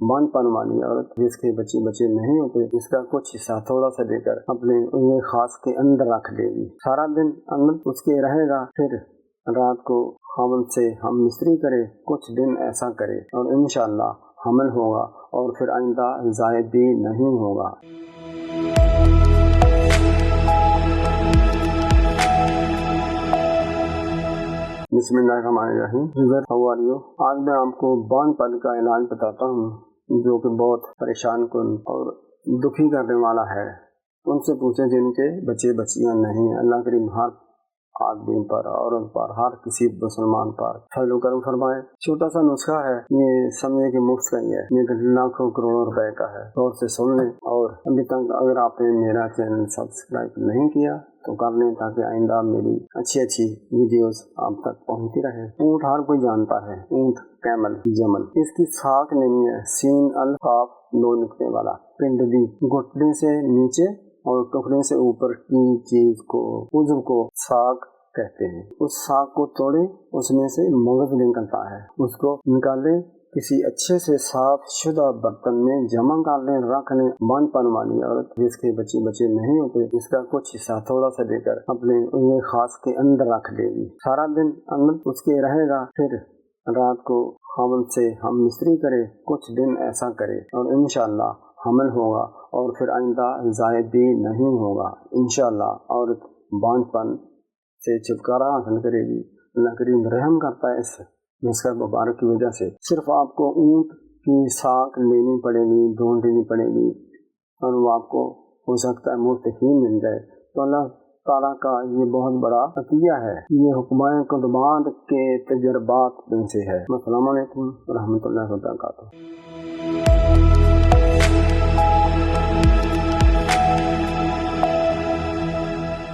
बांध पन वाली औरत जिसके बच्चे नहीं होते, इसका कुछ हिस्सा थोड़ा सा देकर अपने उंगली खास के अंदर रख देगी। सारा दिन अंदर उसके रहेगा, फिर रात को खामन से हम मिस्त्री करे, कुछ दिन ऐसा करे और इंशाअल्लाह हमल होगा और फिर आइंदा ज़ायद भी नहीं होगा। बिस्मिल्लाहिर्रहमानिर्रहीम। How are you? आज मैं आपको बांध पन का इलाज बताता हूँ, जो कि बहुत परेशान कुन और दुखी करने वाला है। उनसे पूछें जिनके बच्चियाँ नहीं हैं। अल्लाह करीम हर आदमी पर, औरत पर, हर किसी मुसलमान पर फजल करम फरमाए। छोटा सा नुस्खा है, ये समझे कि मुफ्त का ही है, ये लाखों करोड़ों रुपए का है। गौर से सुन लें। और अभी तक अगर आपने मेरा चैनल सब्सक्राइब नहीं किया तो कर लें, ताकि आइंदा मेरी अच्छी वीडियोस आप तक पहुंचती रहे। ऊँट हर कोई जानता है, ऊँट, कैमल, जमल। इसकी साख लेनी है, सीन अल काफ 2 नुक्ते वाला, पिंडली, घुटने से नीचे और टुकड़े से ऊपर की चीज को, उज़्व को साग कहते हैं। उस साग को तोड़े, उसमें से मगज निकलता है, उसको निकाले, किसी अच्छे से साफ शुदा बर्तन में जमा कर लें, रख लें। बांध पन वाली औरत जिसके बच्चे नहीं होते, इसका कुछ हिस्सा थोड़ा सा देकर अपने उंगली खास के अंदर रख देगी। सारा दिन अंदर उसके रहेगा, फिर रात को खामन से हम मिस्त्री करे, कुछ दिन ऐसा करे और इंशाअल्लाह हमल होगा और फिर आइंदा ज़ायद भी नहीं होगा इंशाअल्लाह। औरत बांझपन से छुटकारा हासिल करेगी। अल्लाह करीम रहम करता है इस नुस्खा मुबारक की वजह से। सिर्फ आपको ऊँट की साख लेनी पड़ेगी, ढूंढनी पड़ेगी और वो आपको हो सकता है मुफ्त ही मिल जाए। तो अल्लाह ताला का ये बहुत बड़ा अतिया है। ये हुक्माए कुदबात के तजर्बात में से है। अस्सलामु अलैकुम व रहमतुल्लाहि व बरकातुहू।